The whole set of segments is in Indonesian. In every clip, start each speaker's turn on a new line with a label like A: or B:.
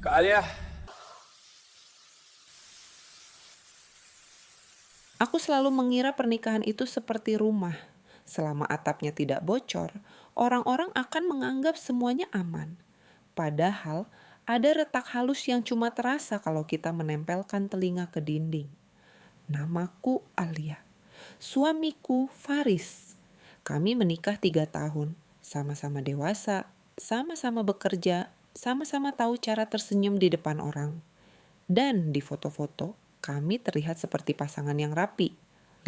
A: Kak Alia,
B: Aku selalu mengira pernikahan itu seperti rumah. Selama atapnya tidak bocor, orang-orang akan menganggap semuanya aman. Padahal, ada retak halus yang cuma terasa kalau kita menempelkan telinga ke dinding. Namaku Alia. Suamiku Faris. Kami menikah 3 tahun. Sama-sama dewasa, sama-sama bekerja, sama-sama tahu cara tersenyum di depan orang. Dan di foto-foto, kami terlihat seperti pasangan yang rapi.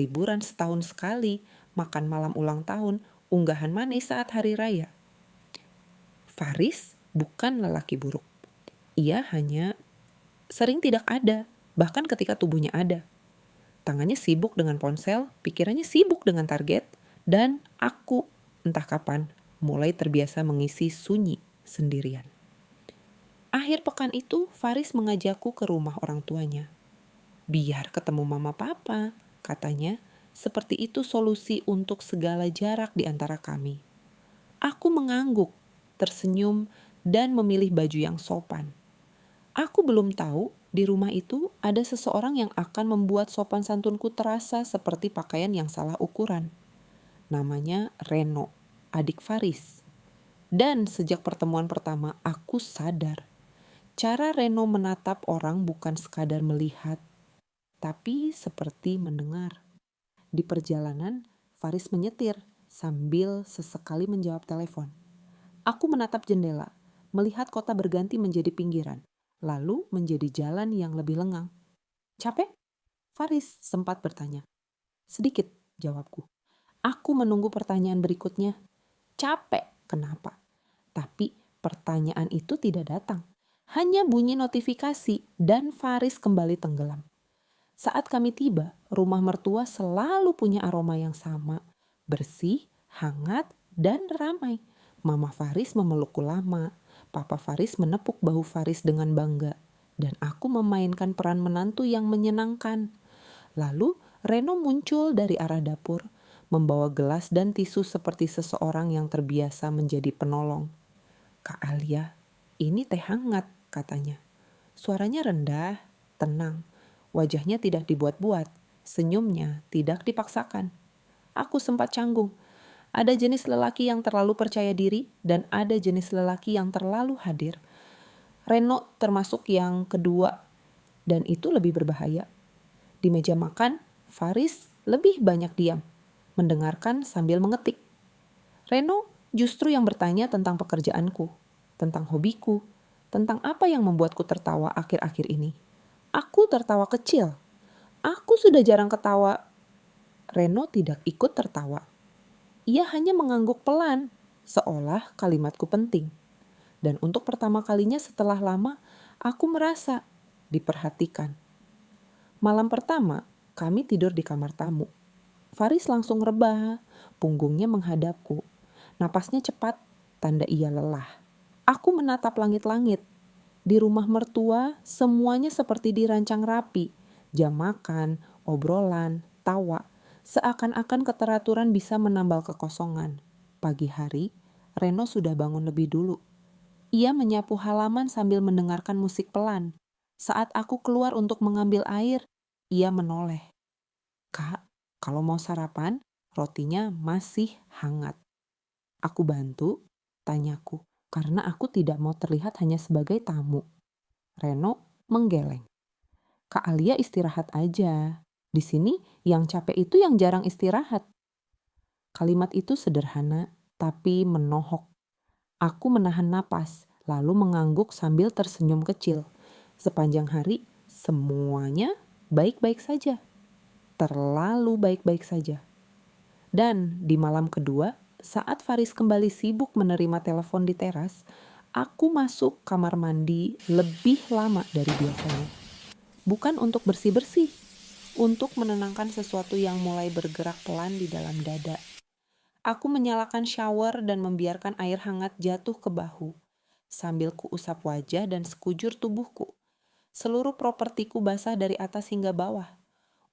B: Liburan setahun sekali, makan malam ulang tahun, unggahan manis saat hari raya. Faris bukan lelaki buruk. Ia hanya sering tidak ada, bahkan ketika tubuhnya ada. Tangannya sibuk dengan ponsel, pikirannya sibuk dengan target, dan aku, entah kapan, mulai terbiasa mengisi sunyi sendirian. Akhir pekan itu, Faris mengajakku ke rumah orang tuanya. Biar ketemu mama papa, katanya, seperti itu solusi untuk segala jarak di antara kami. Aku mengangguk, tersenyum, dan memilih baju yang sopan. Aku belum tahu di rumah itu ada seseorang yang akan membuat sopan santunku terasa seperti pakaian yang salah ukuran. Namanya Reno, adik Faris. Dan sejak pertemuan pertama aku sadar, cara Reno menatap orang bukan sekadar melihat, tapi seperti mendengar. Di perjalanan, Faris menyetir sambil sesekali menjawab telepon. Aku menatap jendela, melihat kota berganti menjadi pinggiran, lalu menjadi jalan yang lebih lengang. Capek? Faris sempat bertanya. Sedikit, jawabku. Aku menunggu pertanyaan berikutnya. Capek, kenapa? Tapi pertanyaan itu tidak datang. Hanya bunyi notifikasi dan Faris kembali tenggelam. Saat kami tiba, rumah mertua selalu punya aroma yang sama. Bersih, hangat, dan ramai. Mama Faris memelukku lama. Papa Faris menepuk bahu Faris dengan bangga. Dan aku memainkan peran menantu yang menyenangkan. Lalu Reno muncul dari arah dapur, membawa gelas dan tisu seperti seseorang yang terbiasa menjadi penolong. Kak Alia, ini teh hangat, katanya. Suaranya rendah, tenang. Wajahnya tidak dibuat-buat, senyumnya tidak dipaksakan. Aku sempat canggung. Ada jenis lelaki yang terlalu percaya diri dan ada jenis lelaki yang terlalu hadir. Reno termasuk yang kedua dan itu lebih berbahaya. Di meja makan, Faris lebih banyak diam, mendengarkan sambil mengetik. Reno justru yang bertanya tentang pekerjaanku, tentang hobiku, tentang apa yang membuatku tertawa akhir-akhir ini. Aku tertawa kecil. Aku sudah jarang ketawa. Reno tidak ikut tertawa. Ia hanya mengangguk pelan, seolah kalimatku penting. Dan untuk pertama kalinya setelah lama, aku merasa diperhatikan. Malam pertama, kami tidur di kamar tamu. Faris langsung rebah, punggungnya menghadapku. Napasnya cepat, tanda ia lelah. Aku menatap langit-langit. Di rumah mertua, semuanya seperti dirancang rapi. Jam makan, obrolan, tawa. Seakan-akan keteraturan bisa menambal kekosongan. Pagi hari, Reno sudah bangun lebih dulu. Ia menyapu halaman sambil mendengarkan musik pelan. Saat aku keluar untuk mengambil air, ia menoleh. Kak, kalau mau sarapan, rotinya masih hangat. Aku bantu, tanyaku, karena aku tidak mau terlihat hanya sebagai tamu. Reno menggeleng. Kak Alia istirahat aja. Di sini yang capek itu yang jarang istirahat. Kalimat itu sederhana, tapi menohok. Aku menahan napas, lalu mengangguk sambil tersenyum kecil. Sepanjang hari, semuanya baik-baik saja. Terlalu baik-baik saja. Dan di malam kedua, saat Faris kembali sibuk menerima telepon di teras, aku masuk kamar mandi lebih lama dari biasanya. Bukan untuk bersih-bersih, untuk menenangkan sesuatu yang mulai bergerak pelan di dalam dada. Aku menyalakan shower dan membiarkan air hangat jatuh ke bahu, sambil kuusap wajah dan sekujur tubuhku. Seluruh propertiku basah dari atas hingga bawah.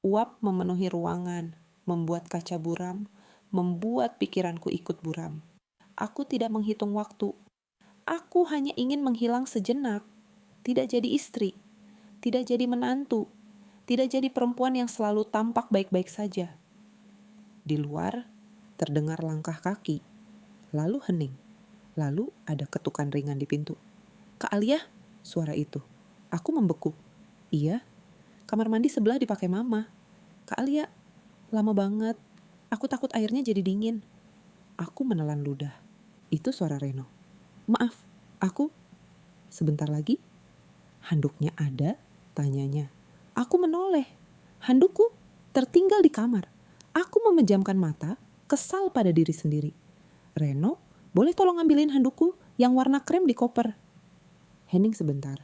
B: Uap memenuhi ruangan, membuat kaca buram, membuat pikiranku ikut buram. Aku tidak menghitung waktu. Aku hanya ingin menghilang sejenak. tidak jadi istri, tidak jadi menantu, tidak jadi perempuan yang selalu tampak baik-baik saja. Di luar, terdengar langkah kaki, lalu hening, lalu ada ketukan ringan di pintu. "Kak Alia," suara itu. Aku membeku. "Iya, kamar mandi sebelah dipakai mama." "Kak Alia, lama banget. Aku takut airnya jadi dingin." Aku menelan ludah. Itu suara Reno. "Maaf, aku..." Sebentar lagi, "Handuknya ada?" tanyanya. Aku menoleh. Handukku tertinggal di kamar. Aku memejamkan mata, kesal pada diri sendiri. "Reno, boleh tolong ambilin handukku yang warna krem di koper?" Hening sebentar.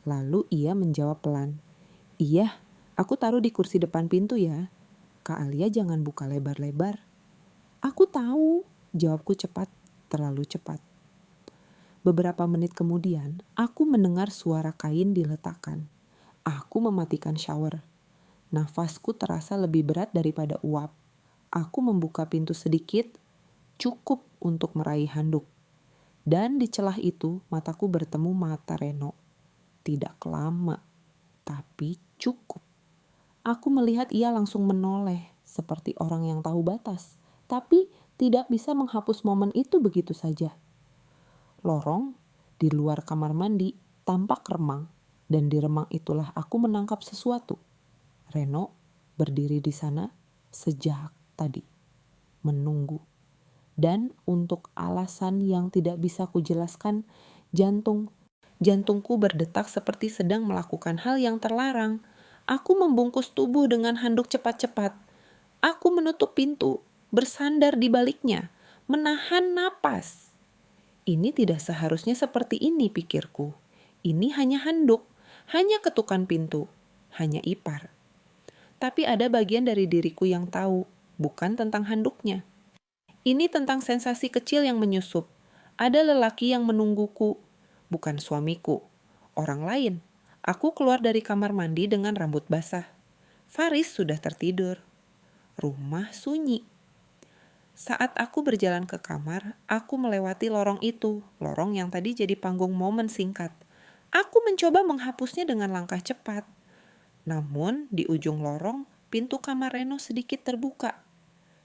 B: Lalu ia menjawab pelan. "Iya, aku taruh di kursi depan pintu ya. Kak Alia jangan buka lebar-lebar." "Aku tahu," jawabku cepat, terlalu cepat. Beberapa menit kemudian, aku mendengar suara kain diletakkan. Aku mematikan shower. Nafasku terasa lebih berat daripada uap. Aku membuka pintu sedikit, cukup untuk meraih handuk. Dan di celah itu, mataku bertemu mata Reno. Tidak lama, tapi cukup. Aku melihat ia langsung menoleh, seperti orang yang tahu batas, tapi tidak bisa menghapus momen itu begitu saja. Lorong di luar kamar mandi tampak remang, dan di remang itulah aku menangkap sesuatu. Reno berdiri di sana sejak tadi, menunggu. Dan untuk alasan yang tidak bisa kujelaskan, jantungku berdetak seperti sedang melakukan hal yang terlarang. Aku membungkus tubuh dengan handuk cepat-cepat. Aku menutup pintu, bersandar di baliknya, menahan napas. Ini tidak seharusnya seperti ini, pikirku. Ini hanya handuk, hanya ketukan pintu, hanya ipar. Tapi ada bagian dari diriku yang tahu, bukan tentang handuknya. Ini tentang sensasi kecil yang menyusup. Ada lelaki yang menungguku, bukan suamiku. Orang lain. Aku keluar dari kamar mandi dengan rambut basah. Faris sudah tertidur. Rumah sunyi. Saat aku berjalan ke kamar, aku melewati lorong itu, lorong yang tadi jadi panggung momen singkat. Aku mencoba menghapusnya dengan langkah cepat. Namun, di ujung lorong, pintu kamar Reno sedikit terbuka.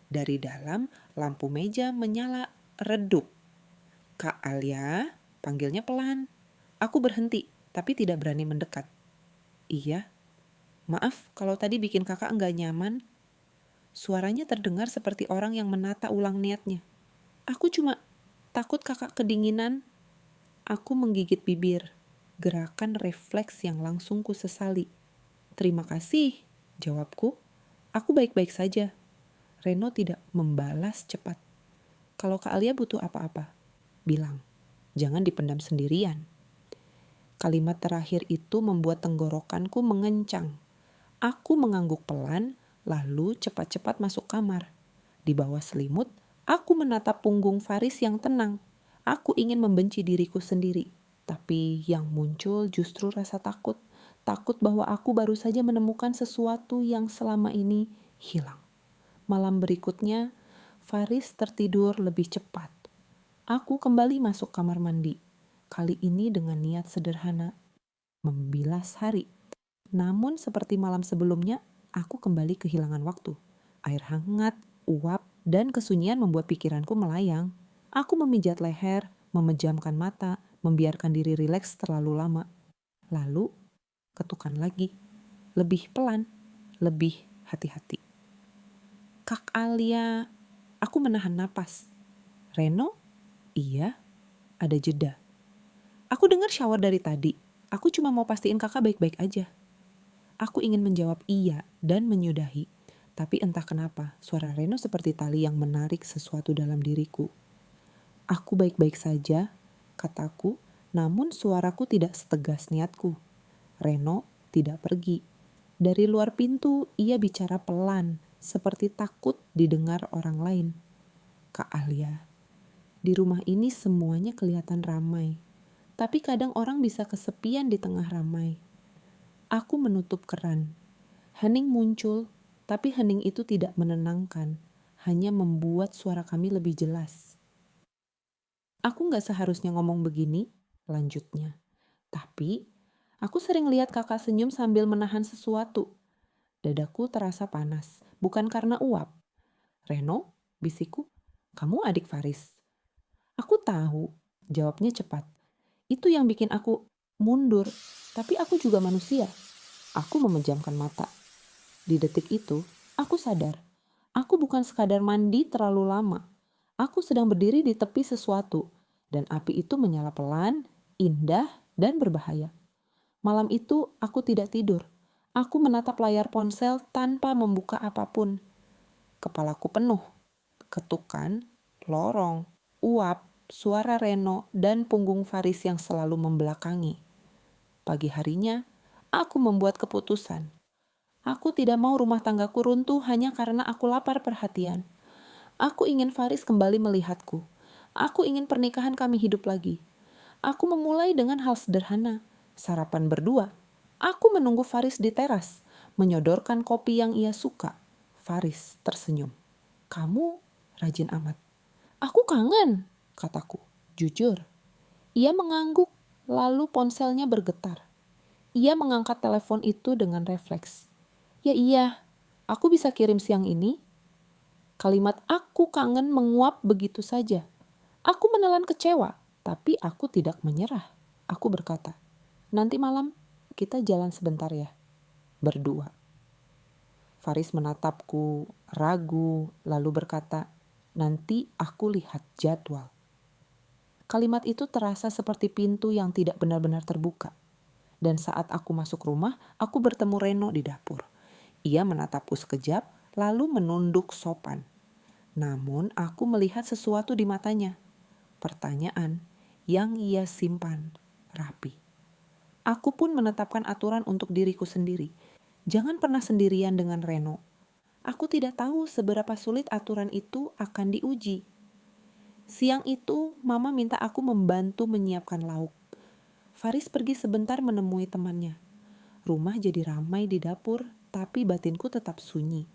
B: Dari dalam, lampu meja menyala redup. "Kak Alia," panggilnya pelan. Aku berhenti, tapi tidak berani mendekat. "Iya, maaf kalau tadi bikin kakak enggak nyaman." Suaranya terdengar seperti orang yang menata ulang niatnya. "Aku cuma takut kakak kedinginan." Aku menggigit bibir, gerakan refleks yang langsung kusesali. "Terima kasih," jawabku. "Aku baik-baik saja." Reno tidak membalas cepat. "Kalau Kak Alia butuh apa-apa, bilang. Jangan dipendam sendirian." Kalimat terakhir itu membuat tenggorokanku mengencang. Aku mengangguk pelan, lalu cepat-cepat masuk kamar. Di bawah selimut, aku menatap punggung Faris yang tenang. Aku ingin membenci diriku sendiri, tapi yang muncul justru rasa takut. Takut bahwa aku baru saja menemukan sesuatu yang selama ini hilang. Malam berikutnya, Faris tertidur lebih cepat. Aku kembali masuk kamar mandi, kali ini dengan niat sederhana, membilas hari. Namun seperti malam sebelumnya, aku kembali kehilangan waktu. Air hangat, uap, dan kesunyian membuat pikiranku melayang. Aku memijat leher, memejamkan mata, membiarkan diri rileks terlalu lama. Lalu, ketukan lagi. Lebih pelan, lebih hati-hati. "Kak Alia," aku menahan napas. "Reno?" "Iya." Ada jeda. "Aku dengar shower dari tadi. Aku cuma mau pastiin kakak baik-baik aja." Aku ingin menjawab iya dan menyudahi. Tapi entah kenapa, suara Reno seperti tali yang menarik sesuatu dalam diriku. "Aku baik-baik saja," kataku, namun suaraku tidak setegas niatku. Reno tidak pergi. Dari luar pintu, ia bicara pelan, seperti takut didengar orang lain. "Kak Alia, di rumah ini semuanya kelihatan ramai. Tapi kadang orang bisa kesepian di tengah ramai." Aku menutup keran. Hening muncul, tapi hening itu tidak menenangkan, hanya membuat suara kami lebih jelas. "Aku gak seharusnya ngomong begini," lanjutnya. "Tapi Aku sering lihat kakak senyum sambil menahan sesuatu. Dadaku terasa panas, bukan karena uap. Reno, bisikku, kamu adik Faris. Aku tahu, jawabnya cepat. Itu yang bikin aku mundur, tapi aku juga manusia. Aku memejamkan mata. Di detik itu, aku sadar. Aku bukan sekadar mandi terlalu lama. Aku sedang berdiri di tepi sesuatu, dan api itu menyala pelan, indah, dan berbahaya. Malam itu aku tidak tidur. Aku menatap layar ponsel tanpa membuka apapun. Kepalaku penuh. Ketukan, lorong, uap, suara Reno, dan punggung Faris yang selalu membelakangi. Pagi harinya, aku membuat keputusan. Aku tidak mau rumah tanggaku runtuh hanya karena aku lapar perhatian. Aku ingin Faris kembali melihatku. Aku ingin pernikahan kami hidup lagi. Aku memulai dengan hal sederhana, sarapan berdua. Aku menunggu Faris di teras, menyodorkan kopi yang ia suka. Faris tersenyum. Kamu rajin amat. Aku kangen, kataku. Jujur. Ia mengangguk, lalu ponselnya bergetar. Ia mengangkat telepon itu dengan refleks. Ya iya, aku bisa kirim siang ini. Kalimat aku kangen menguap begitu saja. Aku menelan kecewa, tapi aku tidak menyerah. Aku berkata, nanti malam kita jalan sebentar ya, berdua. Faris menatapku, ragu, lalu berkata, nanti aku lihat jadwal. Kalimat itu terasa seperti pintu yang tidak benar-benar terbuka. Dan saat aku masuk rumah, aku bertemu Reno di dapur. Ia menatapku sekejap, lalu menunduk sopan. Namun aku melihat sesuatu di matanya. Pertanyaan yang ia simpan rapi. Aku pun menetapkan aturan untuk diriku sendiri. Jangan pernah sendirian dengan Reno. Aku tidak tahu seberapa sulit aturan itu akan diuji. Siang itu, Mama minta aku membantu menyiapkan lauk. Faris pergi sebentar menemui temannya. Rumah jadi ramai di dapur, tapi batinku tetap sunyi.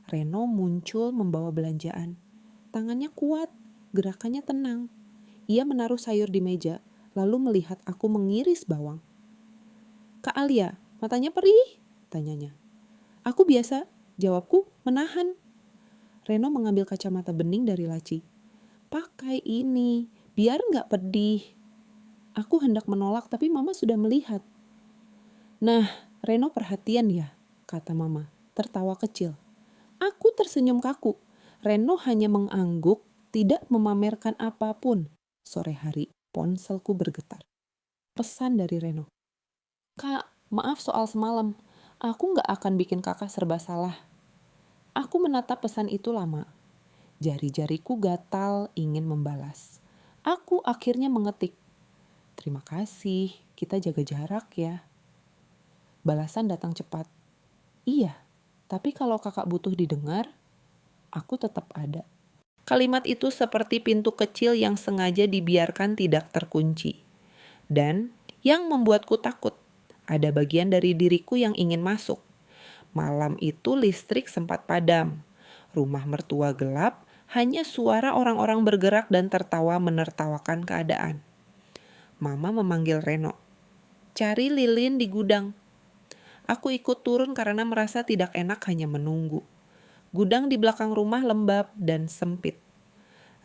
B: Reno muncul membawa belanjaan. Tangannya kuat, gerakannya tenang. Ia menaruh sayur di meja, lalu melihat aku mengiris bawang. Kak Alia, matanya perih? Tanyanya. Aku biasa, jawabku menahan. Reno mengambil kacamata bening dari laci. Pakai ini, biar nggak pedih. Aku hendak menolak tapi Mama sudah melihat. Nah, Reno perhatian ya, kata Mama, tertawa kecil. Aku tersenyum kaku. Reno hanya mengangguk, tidak memamerkan apapun. Sore hari, ponselku bergetar. Pesan dari Reno. Kak, maaf soal semalam. Aku nggak akan bikin kakak serba salah. Aku menatap pesan itu lama. Jari-jariku gatal ingin membalas. Aku akhirnya mengetik. Terima kasih, kita jaga jarak ya. Balasan datang cepat. Iya, tapi kalau kakak butuh didengar, aku tetap ada. Kalimat itu seperti pintu kecil yang sengaja dibiarkan tidak terkunci. Dan yang membuatku takut, ada bagian dari diriku yang ingin masuk. Malam itu listrik sempat padam. Rumah mertua gelap, hanya suara orang-orang bergerak dan tertawa menertawakan keadaan. Mama memanggil Reno. Cari lilin di gudang. Aku ikut turun karena merasa tidak enak hanya menunggu. Gudang di belakang rumah lembab dan sempit.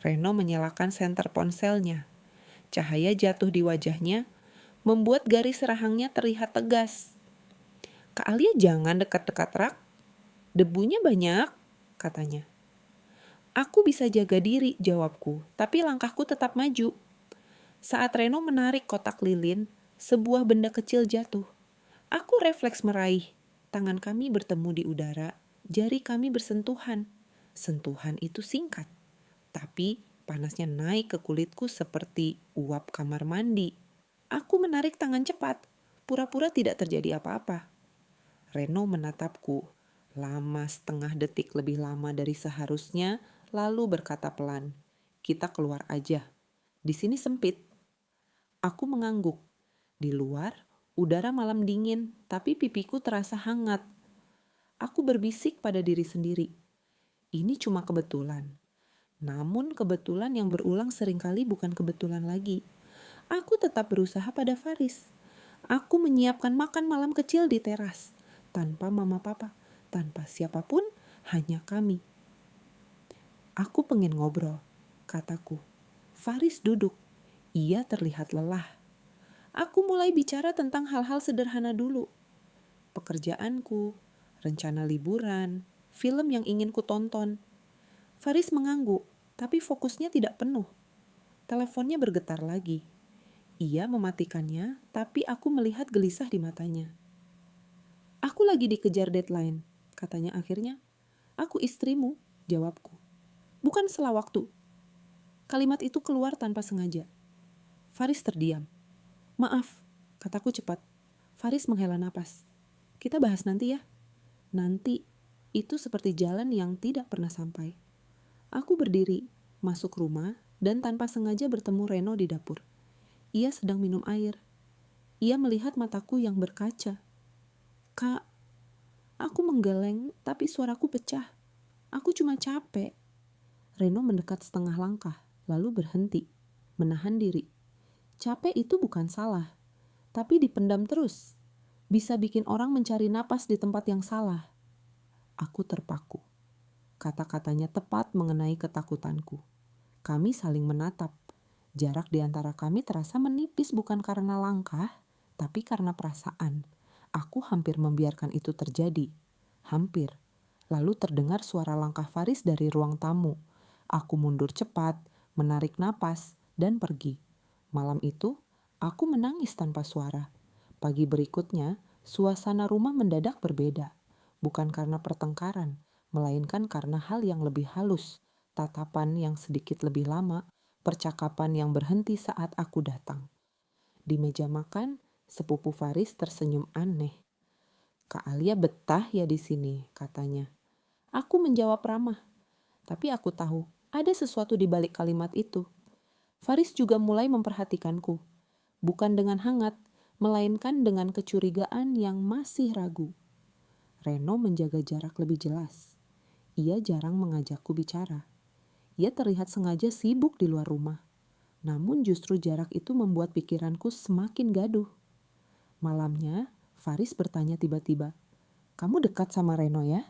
B: Reno menyalakan senter ponselnya. Cahaya jatuh di wajahnya, membuat garis rahangnya terlihat tegas. Kak Alia jangan dekat-dekat rak. Debunya banyak, katanya. Aku bisa jaga diri, jawabku, tapi langkahku tetap maju. Saat Reno menarik kotak lilin, sebuah benda kecil jatuh. Aku refleks meraih. Tangan kami bertemu di udara, jari kami bersentuhan. Sentuhan itu singkat, tapi panasnya naik ke kulitku seperti uap kamar mandi. Aku menarik tangan cepat, pura-pura tidak terjadi apa-apa. Reno menatapku, lama setengah detik lebih lama dari seharusnya, lalu berkata pelan, kita keluar aja. Di sini sempit. Aku mengangguk. Di luar, udara malam dingin, tapi pipiku terasa hangat. Aku berbisik pada diri sendiri. Ini cuma kebetulan. Namun kebetulan yang berulang seringkali bukan kebetulan lagi. Aku tetap berusaha pada Faris. Aku menyiapkan makan malam kecil di teras, tanpa mama papa, tanpa siapapun, hanya kami. Aku pengen ngobrol, kataku. Faris duduk. Ia terlihat lelah. Aku mulai bicara tentang hal-hal sederhana dulu. Pekerjaanku, rencana liburan, film yang ingin ku tonton. Faris mengangguk, tapi fokusnya tidak penuh. Teleponnya bergetar lagi. Ia mematikannya, tapi aku melihat gelisah di matanya. Aku lagi dikejar deadline, katanya akhirnya. Aku istrimu, jawabku. Bukan salah waktu. Kalimat itu keluar tanpa sengaja. Faris terdiam. Maaf, kataku cepat. Faris menghela napas. Kita bahas nanti ya. Nanti, itu seperti jalan yang tidak pernah sampai. Aku berdiri, masuk rumah, dan tanpa sengaja bertemu Reno di dapur. Ia sedang minum air. Ia melihat mataku yang berkaca. Kak, aku menggeleng tapi suaraku pecah. Aku cuma capek. Reno mendekat setengah langkah, lalu berhenti, menahan diri. Capek itu bukan salah, tapi dipendam terus. Bisa bikin orang mencari napas di tempat yang salah. Aku terpaku. Kata-katanya tepat mengenai ketakutanku. Kami saling menatap. Jarak di antara kami terasa menipis bukan karena langkah, tapi karena perasaan. Aku hampir membiarkan itu terjadi. Hampir. Lalu terdengar suara langkah Faris dari ruang tamu. Aku mundur cepat, menarik napas, dan pergi. Malam itu, aku menangis tanpa suara. Pagi berikutnya, suasana rumah mendadak berbeda. Bukan karena pertengkaran, melainkan karena hal yang lebih halus, tatapan yang sedikit lebih lama, percakapan yang berhenti saat aku datang. Di meja makan, sepupu Faris tersenyum aneh. Kak Alia betah ya di sini, katanya. Aku menjawab ramah, tapi aku tahu ada sesuatu di balik kalimat itu. Faris juga mulai memperhatikanku, bukan dengan hangat, melainkan dengan kecurigaan yang masih ragu. Reno menjaga jarak lebih jelas. Ia jarang mengajakku bicara. Ia terlihat sengaja sibuk di luar rumah. Namun justru jarak itu membuat pikiranku semakin gaduh. Malamnya, Faris bertanya tiba-tiba, "Kamu dekat sama Reno ya?"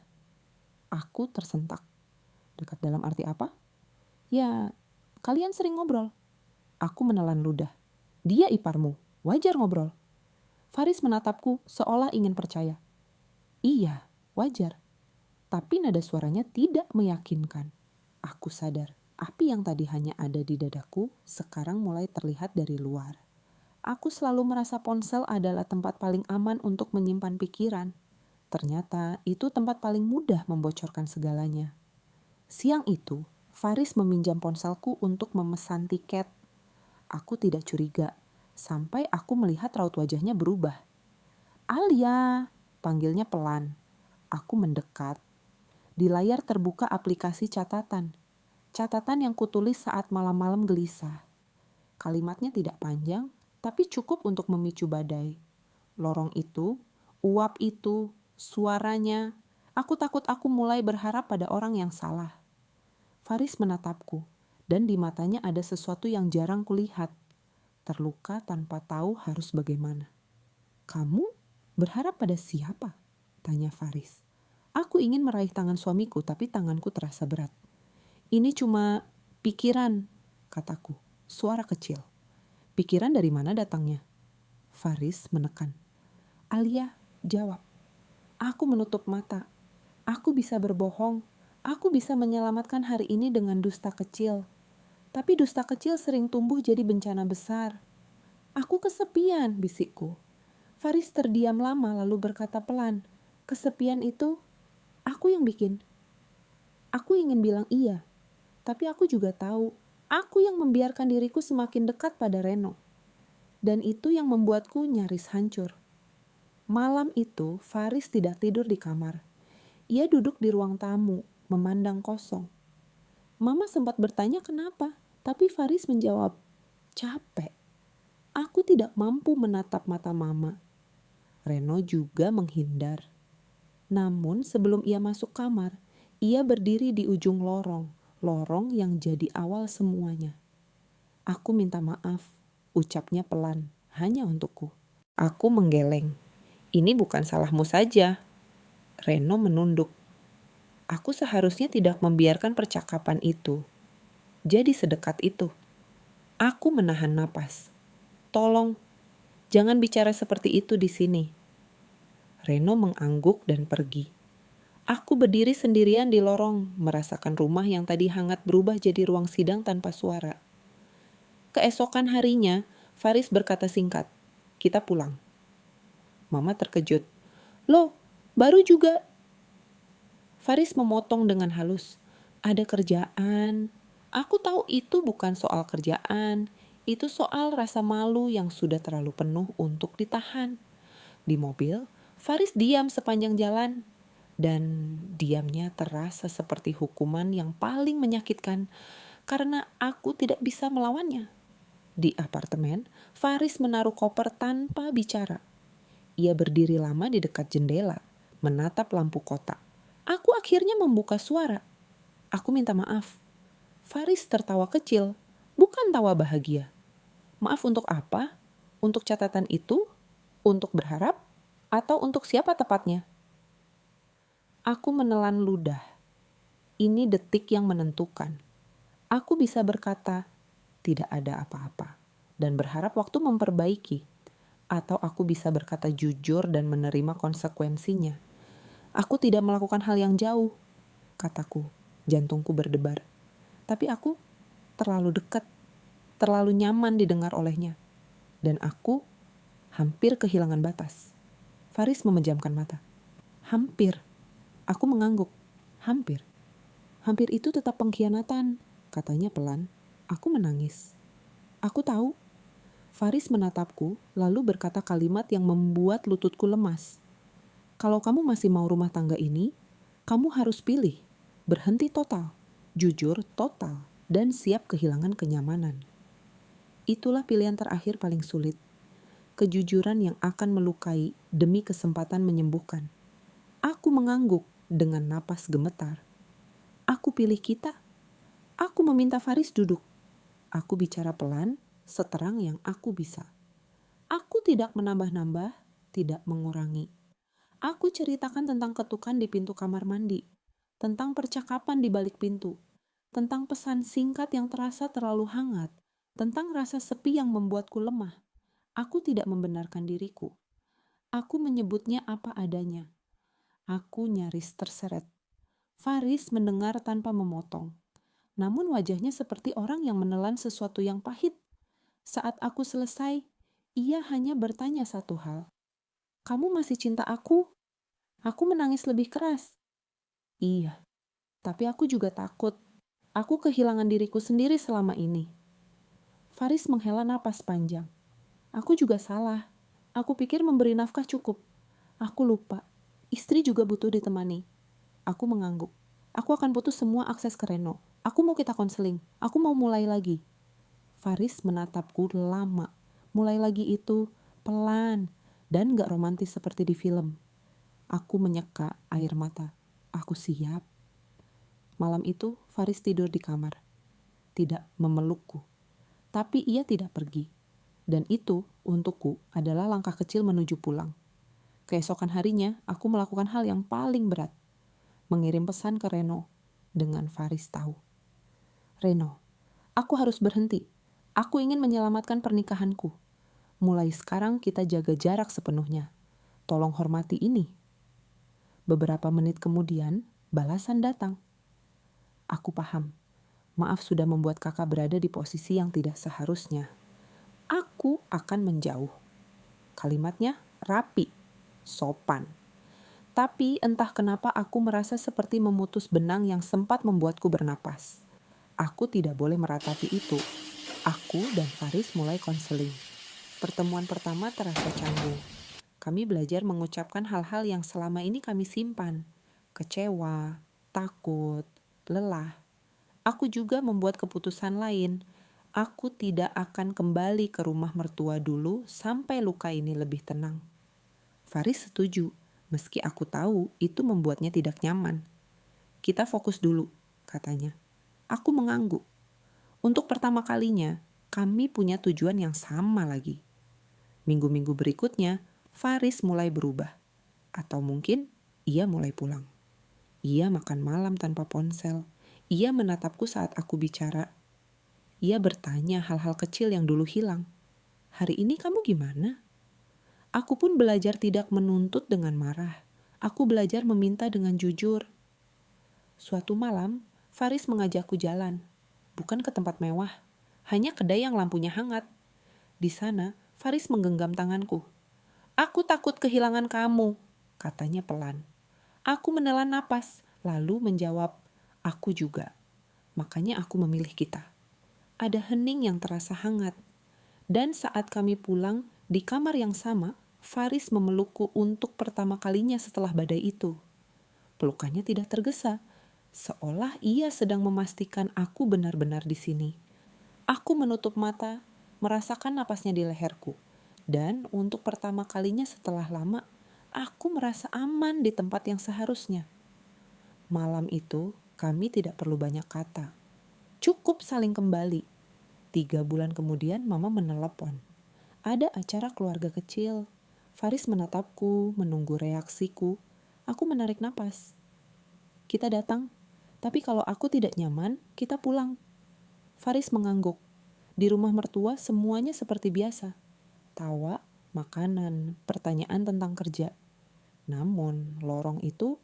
B: Aku tersentak. Dekat dalam arti apa? Ya, kalian sering ngobrol. Aku menelan ludah. Dia iparmu, wajar ngobrol. Faris menatapku seolah ingin percaya. Iya, wajar. Tapi nada suaranya tidak meyakinkan. Aku sadar, api yang tadi hanya ada di dadaku sekarang mulai terlihat dari luar. Aku selalu merasa ponsel adalah tempat paling aman untuk menyimpan pikiran. Ternyata itu tempat paling mudah membocorkan segalanya. Siang itu, Faris meminjam ponselku untuk memesan tiket. Aku tidak curiga, sampai aku melihat raut wajahnya berubah. Alia, panggilnya pelan. Aku mendekat. Di layar terbuka aplikasi catatan. Catatan yang kutulis saat malam-malam gelisah. Kalimatnya tidak panjang, tapi cukup untuk memicu badai. Lorong itu, uap itu, suaranya. Aku takut aku mulai berharap pada orang yang salah. Faris menatapku, dan di matanya ada sesuatu yang jarang kulihat. Terluka tanpa tahu harus bagaimana. Kamu berharap pada siapa? Tanya Faris. Aku ingin meraih tangan suamiku, tapi tanganku terasa berat. Ini cuma pikiran, kataku. Suara kecil. Pikiran dari mana datangnya? Faris menekan. Alia, jawab. Aku menutup mata. Aku bisa berbohong. Aku bisa menyelamatkan hari ini dengan dusta kecil. Tapi dusta kecil sering tumbuh jadi bencana besar. Aku kesepian, bisikku. Faris terdiam lama lalu berkata pelan. Kesepian itu aku yang bikin. Aku ingin bilang iya. Tapi aku juga tahu, aku yang membiarkan diriku semakin dekat pada Reno. Dan itu yang membuatku nyaris hancur. Malam itu, Faris tidak tidur di kamar. Ia duduk di ruang tamu, memandang kosong. Mama sempat bertanya kenapa, tapi Faris menjawab, capek. Aku tidak mampu menatap mata mama. Reno juga menghindar. Namun sebelum ia masuk kamar, ia berdiri di ujung lorong yang jadi awal semuanya. Aku minta maaf, ucapnya pelan, hanya untukku. Aku menggeleng. Ini bukan salahmu saja. Reno menunduk. Aku seharusnya tidak membiarkan percakapan itu jadi sedekat itu. Aku menahan napas. Tolong, jangan bicara seperti itu di sini. Reno mengangguk dan pergi. Aku berdiri sendirian di lorong, merasakan rumah yang tadi hangat berubah jadi ruang sidang tanpa suara. Keesokan harinya, Faris berkata singkat, "Kita pulang." Mama terkejut. "Loh, baru juga?" Faris memotong dengan halus. "Ada kerjaan." Aku tahu itu bukan soal kerjaan. Itu soal rasa malu yang sudah terlalu penuh untuk ditahan. Di mobil, Faris diam sepanjang jalan. Dan diamnya terasa seperti hukuman yang paling menyakitkan karena aku tidak bisa melawannya. Di apartemen, Faris menaruh koper tanpa bicara. Ia berdiri lama di dekat jendela, menatap lampu kota. Aku akhirnya membuka suara. Aku minta maaf. Faris tertawa kecil, bukan tawa bahagia. Maaf untuk apa? Untuk catatan itu? Untuk berharap? Atau untuk siapa tepatnya? Aku menelan ludah. Ini detik yang menentukan. Aku bisa berkata, tidak ada apa-apa, dan berharap waktu memperbaiki. Atau aku bisa berkata jujur dan menerima konsekuensinya. Aku tidak melakukan hal yang jauh, kataku. Jantungku berdebar. Tapi aku terlalu dekat, terlalu nyaman didengar olehnya. Dan aku hampir kehilangan batas. Faris memejamkan mata. Hampir. Aku mengangguk. Hampir. Hampir itu tetap pengkhianatan, katanya pelan. Aku menangis. Aku tahu. Faris menatapku, lalu berkata kalimat yang membuat lututku lemas. Kalau kamu masih mau rumah tangga ini, kamu harus pilih. Berhenti total, jujur total, dan siap kehilangan kenyamanan. Itulah pilihan terakhir paling sulit. Kejujuran yang akan melukai demi kesempatan menyembuhkan. Aku mengangguk dengan napas gemetar. Aku pilih kita. Aku meminta Faris duduk. Aku bicara pelan, seterang yang aku bisa. Aku tidak menambah-nambah, tidak mengurangi. Aku ceritakan tentang ketukan di pintu kamar mandi, tentang percakapan di balik pintu, tentang pesan singkat yang terasa terlalu hangat, tentang rasa sepi yang membuatku lemah. Aku tidak membenarkan diriku. Aku menyebutnya apa adanya. Aku nyaris terseret. Faris mendengar tanpa memotong. Namun wajahnya seperti orang yang menelan sesuatu yang pahit. Saat aku selesai, ia hanya bertanya satu hal. Kamu masih cinta aku? Aku menangis lebih keras. Iya, tapi aku juga takut. Aku kehilangan diriku sendiri selama ini. Faris menghela napas panjang. Aku juga salah. Aku pikir memberi nafkah cukup. Aku lupa. Istri juga butuh ditemani. Aku mengangguk. Aku akan putus semua akses ke Reno. Aku mau kita konseling. Aku mau mulai lagi. Faris menatapku lama. Mulai lagi itu pelan dan gak romantis seperti di film. Aku menyeka air mata. Aku siap. Malam itu Faris tidur di kamar. Tidak memelukku. Tapi ia tidak pergi. Dan itu untukku adalah langkah kecil menuju pulang. Keesokan harinya aku melakukan hal yang paling berat. Mengirim pesan ke Reno dengan Faris tahu. Reno, aku harus berhenti. Aku ingin menyelamatkan pernikahanku. Mulai sekarang kita jaga jarak sepenuhnya. Tolong hormati ini. Beberapa menit kemudian, balasan datang. Aku paham. Maaf sudah membuat kakak berada di posisi yang tidak seharusnya. Aku akan menjauh. Kalimatnya rapi, sopan. Tapi entah kenapa aku merasa seperti memutus benang yang sempat membuatku bernapas. Aku tidak boleh meratapi itu. Aku dan Faris mulai konseling. Pertemuan pertama terasa canggung. Kami belajar mengucapkan hal-hal yang selama ini kami simpan. Kecewa, takut, lelah. Aku juga membuat keputusan lain. Aku tidak akan kembali ke rumah mertua dulu sampai luka ini lebih tenang. Faris setuju, meski aku tahu itu membuatnya tidak nyaman. Kita fokus dulu, katanya. Aku mengangguk. Untuk pertama kalinya, kami punya tujuan yang sama lagi. Minggu-minggu berikutnya, Faris mulai berubah. Atau mungkin ia mulai pulang. Ia makan malam tanpa ponsel. Ia menatapku saat aku bicara. Ia bertanya hal-hal kecil yang dulu hilang. Hari ini kamu gimana? Aku pun belajar tidak menuntut dengan marah. Aku belajar meminta dengan jujur. Suatu malam, Faris mengajakku jalan. Bukan ke tempat mewah, hanya kedai yang lampunya hangat. Di sana, Faris menggenggam tanganku. Aku takut kehilangan kamu, katanya pelan. Aku menelan napas, lalu menjawab, aku juga. Makanya aku memilih kita. Ada hening yang terasa hangat. Dan saat kami pulang, di kamar yang sama, Faris memelukku untuk pertama kalinya setelah badai itu. Pelukannya tidak tergesa, seolah ia sedang memastikan aku benar-benar di sini. Aku menutup mata, merasakan napasnya di leherku. Dan untuk pertama kalinya setelah lama, aku merasa aman di tempat yang seharusnya. Malam itu, kami tidak perlu banyak kata. Cukup saling kembali. 3 bulan kemudian, Mama menelepon. Ada acara keluarga kecil. Faris menatapku, menunggu reaksiku. Aku menarik napas. Kita datang, tapi kalau aku tidak nyaman, kita pulang. Faris mengangguk. Di rumah mertua semuanya seperti biasa. Tawa, makanan, pertanyaan tentang kerja. Namun, lorong itu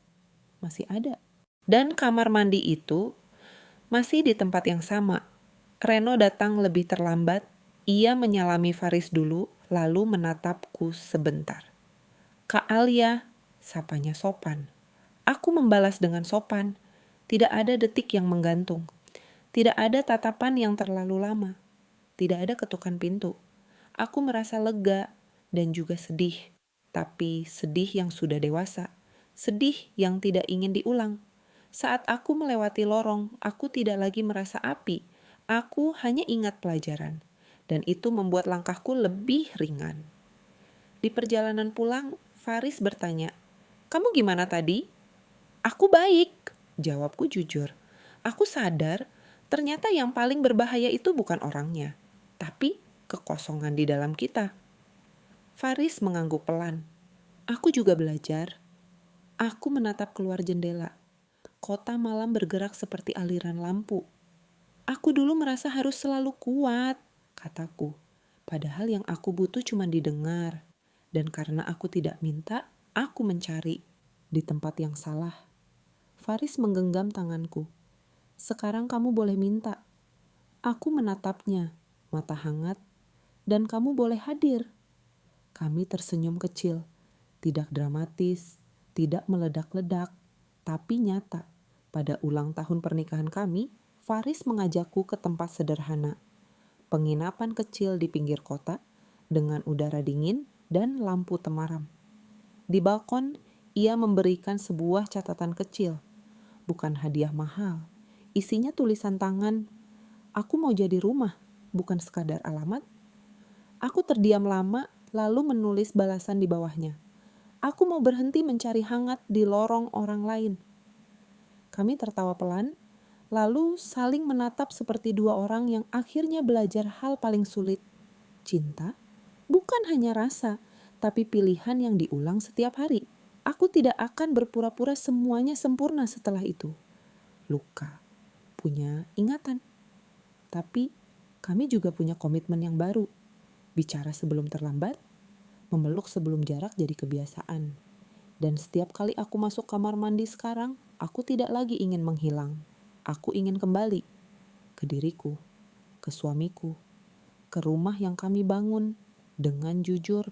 B: masih ada. Dan kamar mandi itu masih di tempat yang sama. Reno datang lebih terlambat. Ia menyalami Faris dulu, lalu menatapku sebentar. Kak Alia, sapanya sopan. Aku membalas dengan sopan. Tidak ada detik yang menggantung. Tidak ada tatapan yang terlalu lama. Tidak ada ketukan pintu. Aku merasa lega dan juga sedih. Tapi sedih yang sudah dewasa. Sedih yang tidak ingin diulang. Saat aku melewati lorong, aku tidak lagi merasa api. Aku hanya ingat pelajaran. Dan itu membuat langkahku lebih ringan. Di perjalanan pulang, Faris bertanya, "Kamu gimana tadi?" "Aku baik," jawabku jujur. Aku sadar ternyata yang paling berbahaya itu bukan orangnya, tapi kekosongan di dalam kita. Faris mengangguk pelan. Aku juga belajar. Aku menatap keluar jendela. Kota malam bergerak seperti aliran lampu. Aku dulu merasa harus selalu kuat, kataku. Padahal yang aku butuh cuma didengar. Dan karena aku tidak minta, aku mencari di tempat yang salah. Faris menggenggam tanganku. Sekarang kamu boleh minta. Aku menatapnya, mata hangat, dan kamu boleh hadir. Kami tersenyum kecil, tidak dramatis, tidak meledak-ledak, tapi nyata. Pada ulang tahun pernikahan kami, Faris mengajakku ke tempat sederhana. Penginapan kecil di pinggir kota, dengan udara dingin dan lampu temaram. Di balkon, ia memberikan sebuah catatan kecil. Bukan hadiah mahal. Isinya tulisan tangan, "Aku mau jadi rumah, bukan sekadar alamat." Aku terdiam lama, lalu menulis balasan di bawahnya. Aku mau berhenti mencari hangat di lorong orang lain. Kami tertawa pelan, lalu saling menatap seperti dua orang yang akhirnya belajar hal paling sulit. Cinta bukan hanya rasa, tapi pilihan yang diulang setiap hari. Aku tidak akan berpura-pura semuanya sempurna setelah itu. Luka, punya ingatan. Tapi kami juga punya komitmen yang baru. Bicara sebelum terlambat, memeluk sebelum jarak jadi kebiasaan. Dan setiap kali aku masuk kamar mandi sekarang, aku tidak lagi ingin menghilang. Aku ingin kembali ke diriku, ke suamiku, ke rumah yang kami bangun dengan jujur